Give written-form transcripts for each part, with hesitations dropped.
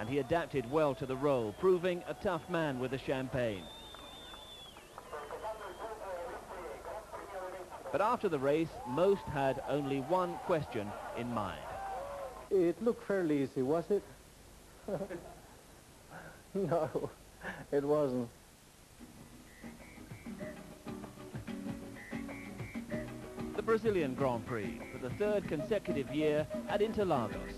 and he adapted well to the role, proving a tough man with the champagne. But after the race, most had only one question in mind. It looked fairly easy, was it? No, it wasn't. The Brazilian Grand Prix for the third consecutive year at Interlagos.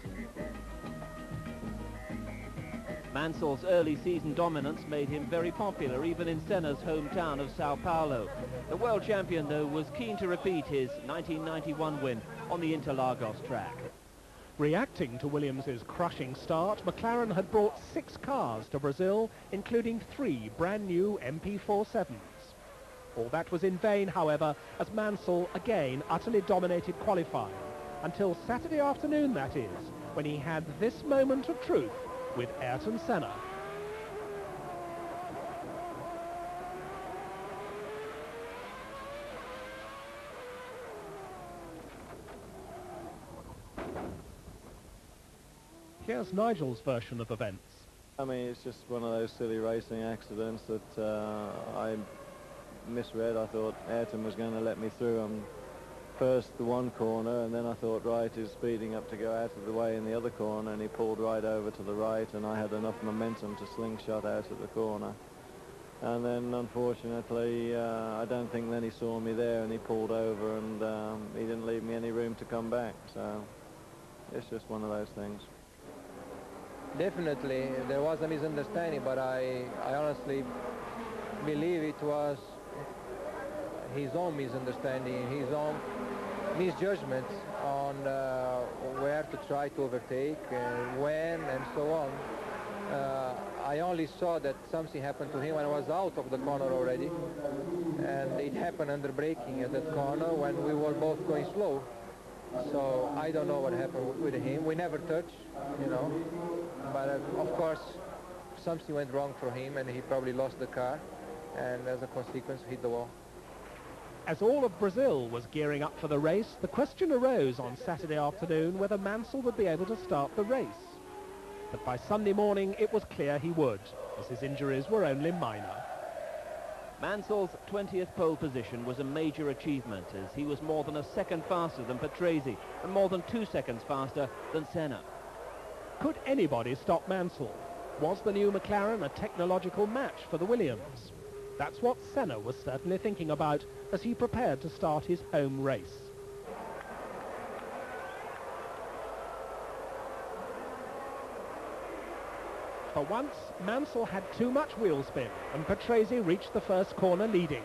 Mansell's early season dominance made him very popular even in Senna's hometown of Sao Paulo. The world champion, though, was keen to repeat his 1991 win on the Interlagos track. Reacting to Williams's crushing start, McLaren had brought 6 cars to Brazil, including 3 brand new MP47s. All that was in vain, however, as Mansell again utterly dominated qualifying, until Saturday afternoon, that is, when he had this moment of truth with Ayrton Senna. Here's Nigel's version of events. I mean, it's just one of those silly racing accidents that I misread. I thought Ayrton was going to let me through on first the one corner, and then I thought, right, he's speeding up to go out of the way in the other corner, and he pulled right over to the right, and I had enough momentum to slingshot out of the corner. And then, unfortunately, I don't think then he saw me there, and he pulled over, and he didn't leave me any room to come back. So it's just one of those things. Definitely, there was a misunderstanding, but I honestly believe it was his own misunderstanding, his own misjudgment on where to try to overtake, when, and so on. I only saw that something happened to him when I was out of the corner already, and it happened under braking at that corner when we were both going slow. So I don't know what happened with him. We never touched, you know, but of course something went wrong for him, and he probably lost the car, and as a consequence hit the wall. As all of Brazil was gearing up for the race, the question arose on Saturday afternoon whether Mansell would be able to start the race. But by Sunday morning it was clear he would, as his injuries were only minor. Mansell's 20th pole position was a major achievement, as he was more than a second faster than Patrese and more than 2 seconds faster than Senna. Could anybody stop Mansell? Was the new McLaren a technological match for the Williams? That's what Senna was certainly thinking about as he prepared to start his home race. For once, Mansell had too much wheel spin, and Patrese reached the first corner leading.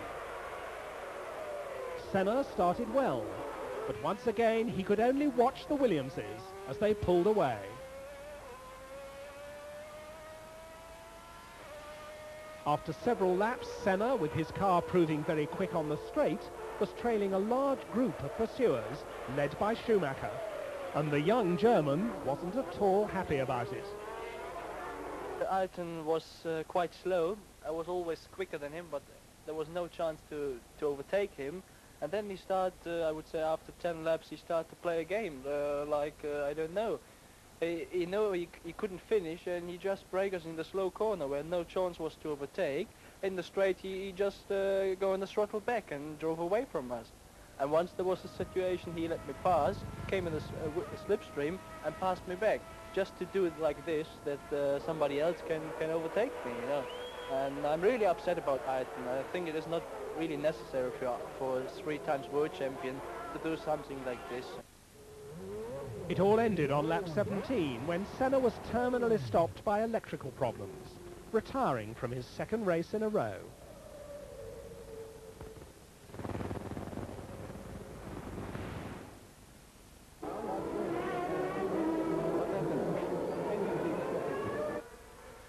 Senna started well, but once again he could only watch the Williamses as they pulled away. After several laps, Senna, with his car proving very quick on the straight, was trailing a large group of pursuers led by Schumacher, and the young German wasn't at all happy about it. Ayrton was quite slow. I was always quicker than him, but there was no chance to overtake him. And then he started, I would say after 10 laps, he started to play a game, I don't know. He knew he couldn't finish, and he just braked us in the slow corner where no chance was to overtake. In the straight, he just go on the throttle back and drove away from us. And once there was a situation, he let me pass, came in a slipstream and passed me back, just to do it like this, that somebody else can overtake me, you know. And I'm really upset about Ayrton. I think it is not really necessary for a 3 times world champion to do something like this. It all ended on lap 17 when Senna was terminally stopped by electrical problems, retiring from his second race in a row.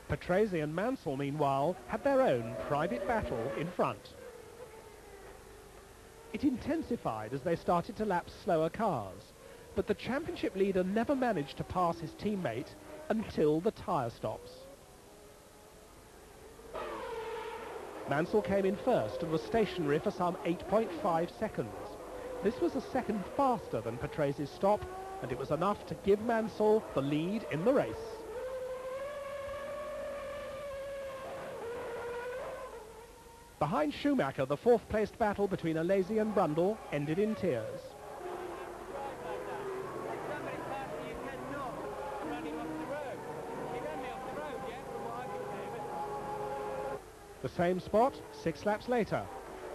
Patrese and Mansell, meanwhile, had their own private battle in front. It intensified as they started to lap slower cars, but the championship leader never managed to pass his teammate until the tyre stops. Mansell came in first and was stationary for some 8.5 seconds. This was a second faster than Patrese's stop, and it was enough to give Mansell the lead in the race. Behind Schumacher, the fourth-placed battle between Alesi and Brundle ended in tears. The same spot 6 laps later.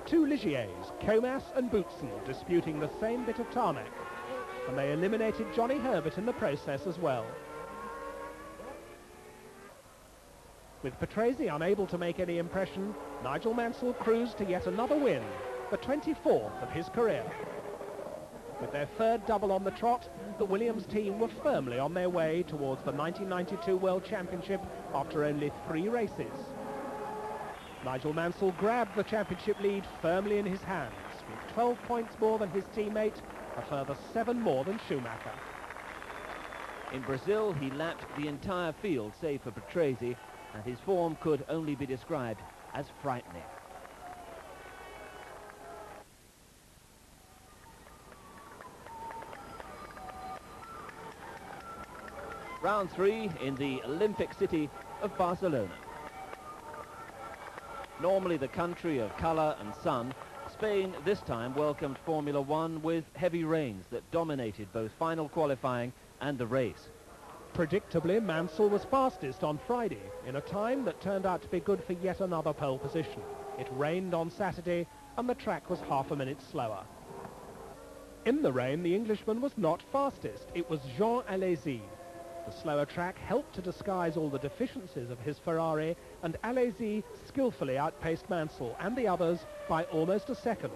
2 Ligiers, Comas and Boutsen, disputing the same bit of tarmac. And they eliminated Johnny Herbert in the process as well. With Patrese unable to make any impression, Nigel Mansell cruised to yet another win, the 24th of his career. With their third double on the trot, the Williams team were firmly on their way towards the 1992 World Championship after only 3 races. Nigel Mansell grabbed the championship lead firmly in his hands, with 12 points more than his teammate, a further 7 more than Schumacher. In Brazil, he lapped the entire field save for Patrese, and his form could only be described as frightening. Round 3 in the Olympic city of Barcelona. Normally the country of colour and sun, Spain this time welcomed Formula One with heavy rains that dominated both final qualifying and the race. Predictably, Mansell was fastest on Friday in a time that turned out to be good for yet another pole position. It rained on Saturday and the track was half a minute slower. In the rain, the Englishman was not fastest. It was Jean Alesi. The slower track helped to disguise all the deficiencies of his Ferrari, and Alesi skillfully outpaced Mansell and the others by almost a second.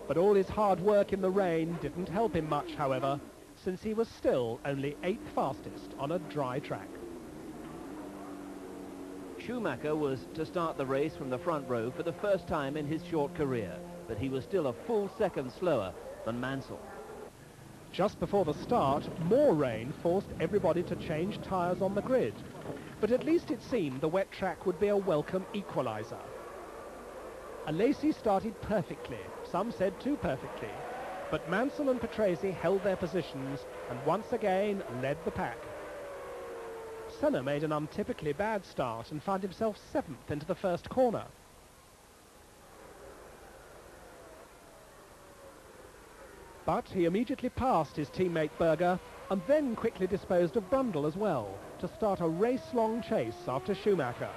But all his hard work in the rain didn't help him much, however, since he was still only 8th fastest on a dry track. Schumacher was to start the race from the front row for the first time in his short career, but he was still a full second slower than Mansell. Just before the start, more rain forced everybody to change tyres on the grid. But at least it seemed the wet track would be a welcome equaliser. Alesi started perfectly, some said too perfectly, but Mansell and Patrese held their positions and once again led the pack. Senna made an untypically bad start and found himself 7th into the first corner. But he immediately passed his teammate Berger and then quickly disposed of Brundle as well to start a race-long chase after Schumacher.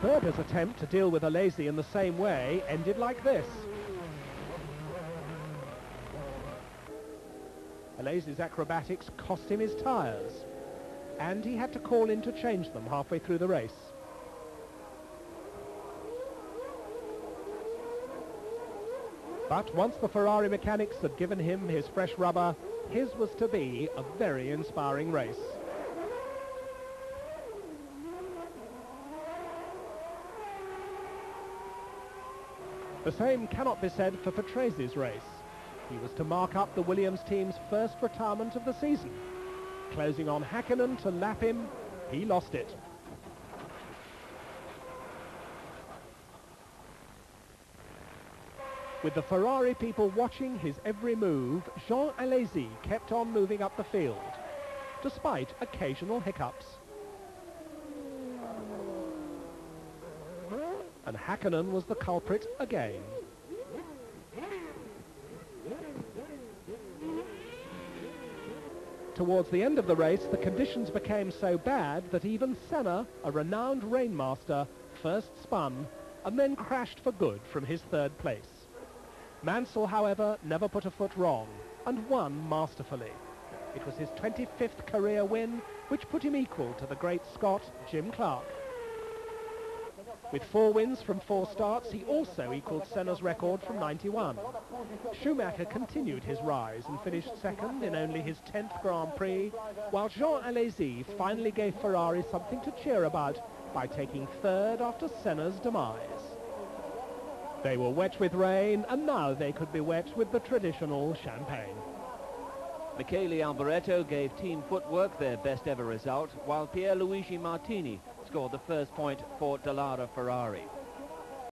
Berger's attempt to deal with Alesi in the same way ended like this. Alesi's acrobatics cost him his tyres, and he had to call in to change them halfway through the race. But once the Ferrari mechanics had given him his fresh rubber, his was to be a very inspiring race. The same cannot be said for Patrese's race. He was to mark up the Williams team's first retirement of the season. Closing on Häkkinen to lap him, he lost it. With the Ferrari people watching his every move, Jean Alesi kept on moving up the field, despite occasional hiccups. And Häkkinen was the culprit again. Towards the end of the race, the conditions became so bad that even Senna, a renowned rainmaster, first spun and then crashed for good from his 3rd place. Mansell, however, never put a foot wrong and won masterfully. It was his 25th career win, which put him equal to the great Scot Jim Clark. With 4 wins from 4 starts, he also equalled Senna's record from '91. Schumacher continued his rise and finished 2nd in only his 10th Grand Prix, while Jean Alesi finally gave Ferrari something to cheer about by taking 3rd after Senna's demise. They were wet with rain, and now they could be wet with the traditional champagne. Michele Alboreto gave Team Footwork their best ever result, while Pierluigi Martini scored the first point for Dallara Ferrari.